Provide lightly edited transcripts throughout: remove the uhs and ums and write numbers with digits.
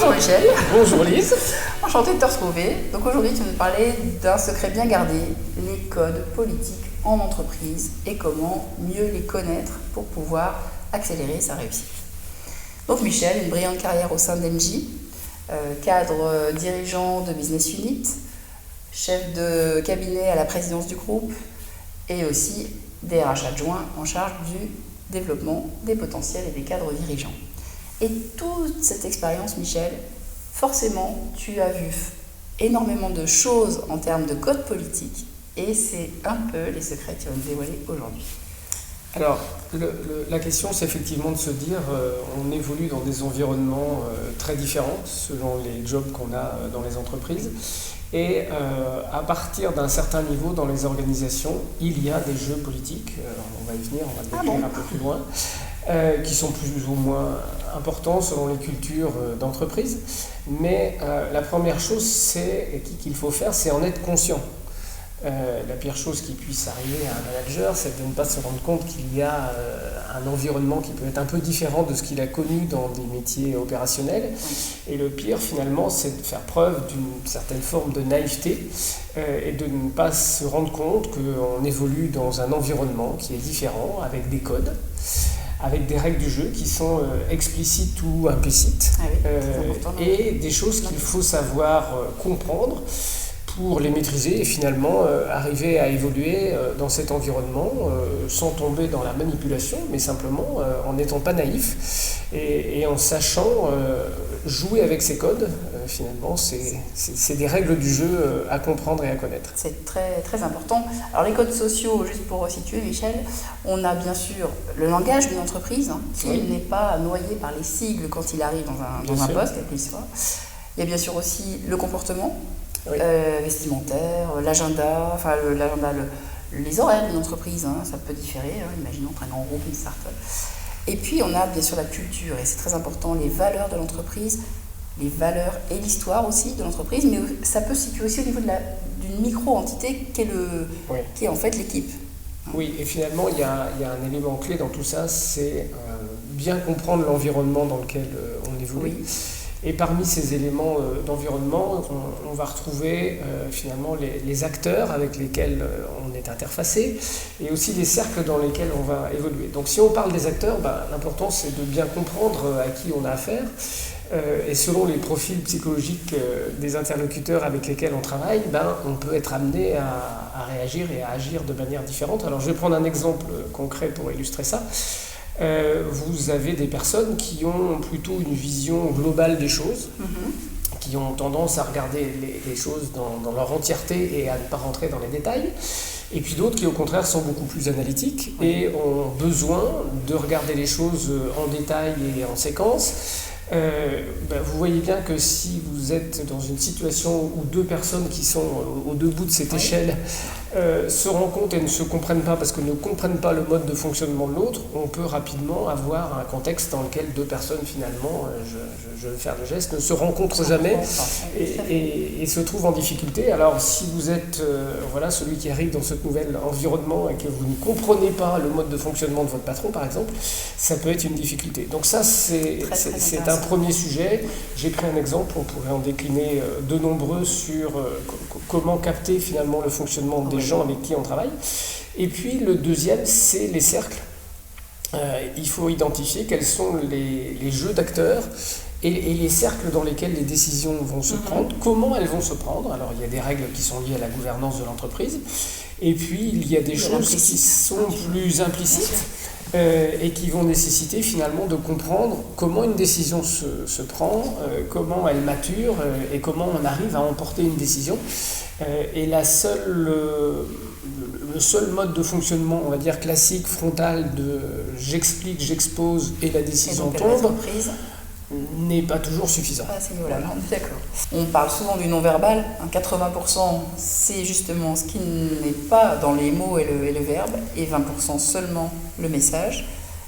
Bonjour Michel. Bonjour Lise. Enchantée de te retrouver. Donc aujourd'hui, tu vas nous parler d'un secret bien gardé, les codes politiques en entreprise et comment mieux les connaître pour pouvoir accélérer sa réussite. Donc Michel, une brillante carrière au sein d'Engie, cadre dirigeant de Business Unit, chef de cabinet à la présidence du groupe et aussi DRH adjoint en charge du développement des potentiels et des cadres dirigeants. Et toute cette expérience, Michel, forcément, tu as vu énormément de choses en termes de code politique et c'est un peu les secrets que tu vas nous dévoiler aujourd'hui. Alors, la question, c'est effectivement de se dire, on évolue dans des environnements très différents selon les jobs qu'on a dans les entreprises. Et à partir d'un certain niveau dans les organisations, il y a des jeux politiques, on va y venir, on va le décrire un peu plus loin, qui sont plus ou moins importants selon les cultures d'entreprise. Mais la première chose qu'il faut faire, c'est en être conscient. La pire chose qui puisse arriver à un manager, c'est de ne pas se rendre compte qu'il y a un environnement qui peut être un peu différent de ce qu'il a connu dans des métiers opérationnels. Et le pire, finalement, c'est de faire preuve d'une certaine forme de naïveté et de ne pas se rendre compte qu'on évolue dans un environnement qui est différent, avec des codes, avec des règles du jeu qui sont explicites ou implicites, et des choses qu'il faut savoir comprendre pour les maîtriser et finalement arriver à évoluer dans cet environnement sans tomber dans la manipulation, mais simplement en n'étant pas naïf et en sachant jouer avec ces codes. Finalement, c'est des règles du jeu à comprendre et à connaître. C'est très, très important. Alors les codes sociaux, juste pour resituer Michel, on a bien sûr le langage d'une entreprise qui n'est pas noyé par les sigles quand il arrive dans un poste, quel qu'il soit. Il y a bien sûr aussi le comportement, vestimentaire, l'agenda, les horaires d'une entreprise, ça peut différer, imaginons un grand groupe, une start-up. Et puis on a bien sûr la culture, et c'est très important, les valeurs de l'entreprise, les valeurs et l'histoire aussi de l'entreprise, mais ça peut se situer aussi au niveau d'une micro-entité qui est en fait l'équipe. Oui, et finalement il y a un élément clé dans tout ça, c'est bien comprendre l'environnement dans lequel on évolue. Oui. Et parmi ces éléments d'environnement, on va retrouver finalement les acteurs avec lesquels on est interfacé et aussi les cercles dans lesquels on va évoluer. Donc si on parle des acteurs, l'important c'est de bien comprendre à qui on a affaire et selon les profils psychologiques des interlocuteurs avec lesquels on travaille, on peut être amené à réagir et à agir de manière différente. Alors je vais prendre un exemple concret pour illustrer ça. Vous avez des personnes qui ont plutôt une vision globale des choses, qui ont tendance à regarder les choses dans leur entièreté et à ne pas rentrer dans les détails. Et puis d'autres qui au contraire sont beaucoup plus analytiques et ont besoin de regarder les choses en détail et en séquence. Vous voyez bien que si vous êtes dans une situation où deux personnes qui sont aux deux bouts de cette échelle se rencontrent et ne se comprennent pas parce qu'elles ne comprennent pas le mode de fonctionnement de l'autre, on peut rapidement avoir un contexte dans lequel deux personnes finalement, je vais faire le geste, ne se rencontrent jamais et se trouvent en difficulté. Alors si vous êtes celui qui arrive dans ce nouvel environnement et que vous ne comprenez pas le mode de fonctionnement de votre patron par exemple, ça peut être une difficulté. Donc ça c'est un premier sujet. J'ai pris un exemple, on pourrait en décliner de nombreux sur comment capter finalement le fonctionnement des gens avec qui on travaille. Et puis le deuxième, c'est les cercles. Il faut identifier quels sont les jeux d'acteurs et les cercles dans lesquels les décisions vont se prendre, comment elles vont se prendre. Alors il y a des règles qui sont liées à la gouvernance de l'entreprise, et puis il y a des choses qui sont plus implicites et qui vont nécessiter finalement de comprendre comment une décision se prend, comment elle mature et comment on arrive à emporter une décision. Et le seul mode de fonctionnement, on va dire classique, frontal, de j'explique, j'expose et la décision tombe, n'est pas toujours suffisant. Voilà. D'accord. On parle souvent du non-verbal, 80% c'est justement ce qui n'est pas dans les mots et le verbe, et 20% seulement le message.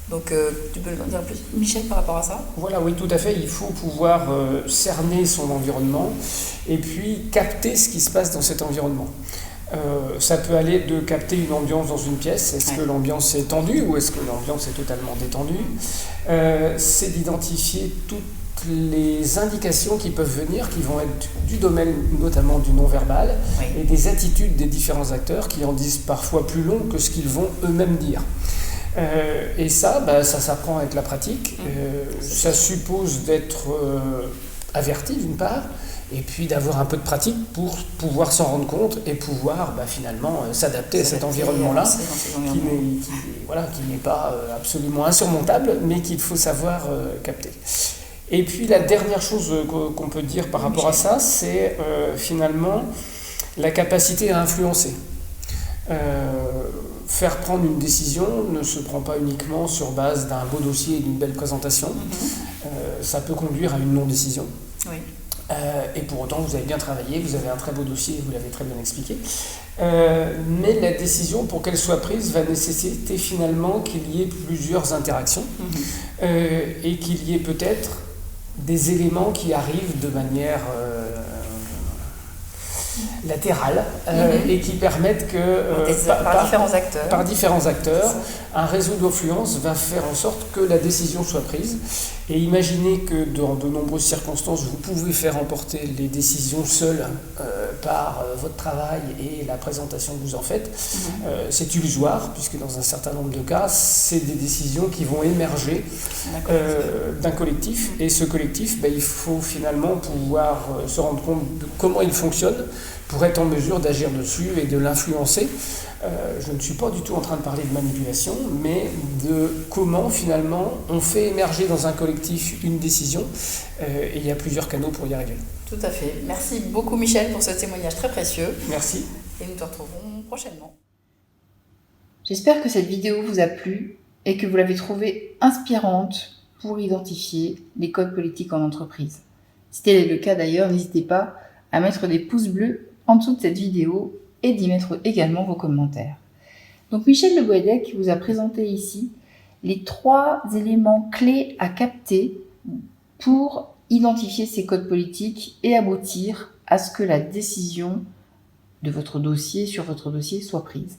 Donc tu peux nous en dire plus, Michel, par rapport à ça ? Voilà, oui, tout à fait. Il faut pouvoir cerner son environnement et puis capter ce qui se passe dans cet environnement. Ça peut aller de capter une ambiance dans une pièce. Est-ce que l'ambiance est tendue ou est-ce que l'ambiance est totalement détendue ? C'est d'identifier toutes les indications qui peuvent venir, qui vont être du domaine notamment du non-verbal, et des attitudes des différents acteurs qui en disent parfois plus long que ce qu'ils vont eux-mêmes dire. Et ça, ça s'apprend avec la pratique. Ça suppose d'être averti d'une part, et puis d'avoir un peu de pratique pour pouvoir s'en rendre compte et pouvoir finalement s'adapter à cet environnement-là, qui n'est pas absolument insurmontable, mais qu'il faut savoir capter. Et puis la dernière chose qu'on peut dire par rapport à ça, c'est finalement la capacité à influencer. Faire prendre une décision ne se prend pas uniquement sur base d'un beau dossier et d'une belle présentation. Ça peut conduire à une non-décision. Oui. Et pour autant, vous avez bien travaillé, vous avez un très beau dossier, vous l'avez très bien expliqué. Mais la décision, pour qu'elle soit prise, va nécessiter finalement qu'il y ait plusieurs interactions et qu'il y ait peut-être des éléments qui arrivent de manière latérale et qui permettent que par différents acteurs, un réseau d'influence va faire en sorte que la décision soit prise. Et imaginez que dans de nombreuses circonstances, vous pouvez faire emporter les décisions seules par votre travail et la présentation que vous en faites. C'est illusoire, puisque dans un certain nombre de cas, c'est des décisions qui vont émerger d'un collectif. Et ce collectif, il faut finalement pouvoir se rendre compte de comment il fonctionne pour être en mesure d'agir dessus et de l'influencer. Je ne suis pas du tout en train de parler de manipulation, mais de comment finalement on fait émerger dans un collectif une décision, et il y a plusieurs canaux pour y arriver. Tout à fait. Merci beaucoup Michel pour ce témoignage très précieux. Merci. Et nous te retrouverons prochainement. J'espère que cette vidéo vous a plu et que vous l'avez trouvée inspirante pour identifier les codes politiques en entreprise. Si tel est le cas d'ailleurs, n'hésitez pas à mettre des pouces bleus en dessous de cette vidéo et d'y mettre également vos commentaires. Donc Michel Le Boëdec vous a présenté ici les 3 éléments clés à capter pour identifier ces codes politiques et aboutir à ce que la décision de votre dossier, sur votre dossier, soit prise.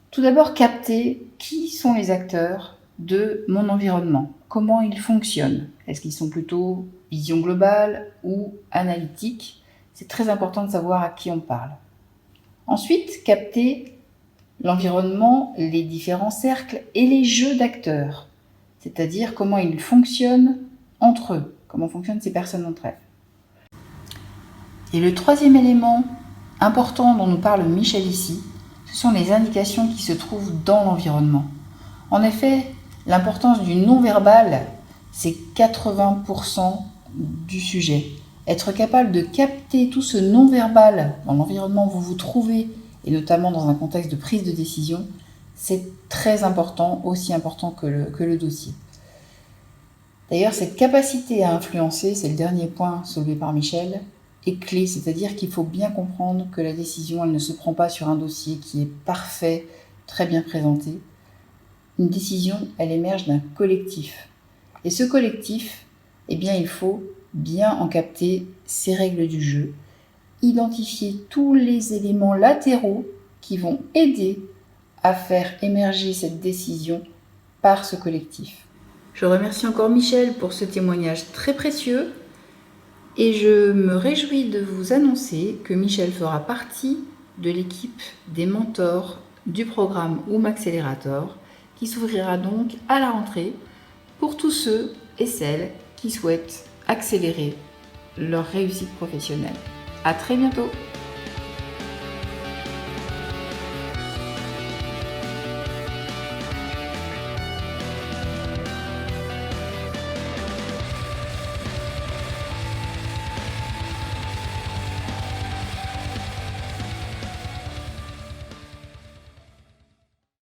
Tout d'abord, capter qui sont les acteurs de mon environnement, comment ils fonctionnent. Est-ce qu'ils sont plutôt vision globale ou analytique? C'est très important de savoir à qui on parle. Ensuite, capter l'environnement, les différents cercles et les jeux d'acteurs, c'est-à-dire comment ils fonctionnent entre eux, comment fonctionnent ces personnes entre elles. Et le 3e élément important dont nous parle Michel ici, ce sont les indications qui se trouvent dans l'environnement. En effet, l'importance du non-verbal, c'est 80% du sujet. Être capable de capter tout ce non-verbal dans l'environnement où vous vous trouvez, et notamment dans un contexte de prise de décision, c'est très important, aussi important que le dossier. D'ailleurs, cette capacité à influencer, c'est le dernier point soulevé par Michel, est clé, c'est-à-dire qu'il faut bien comprendre que la décision, elle ne se prend pas sur un dossier qui est parfait, très bien présenté. Une décision, elle émerge d'un collectif. Et ce collectif, il faut bien en capter ces règles du jeu, identifier tous les éléments latéraux qui vont aider à faire émerger cette décision par ce collectif. Je remercie encore Michel pour ce témoignage très précieux et je me réjouis de vous annoncer que Michel fera partie de l'équipe des mentors du programme OOM Accelerator qui s'ouvrira donc à la rentrée pour tous ceux et celles qui souhaitent accélérer leur réussite professionnelle. À très bientôt!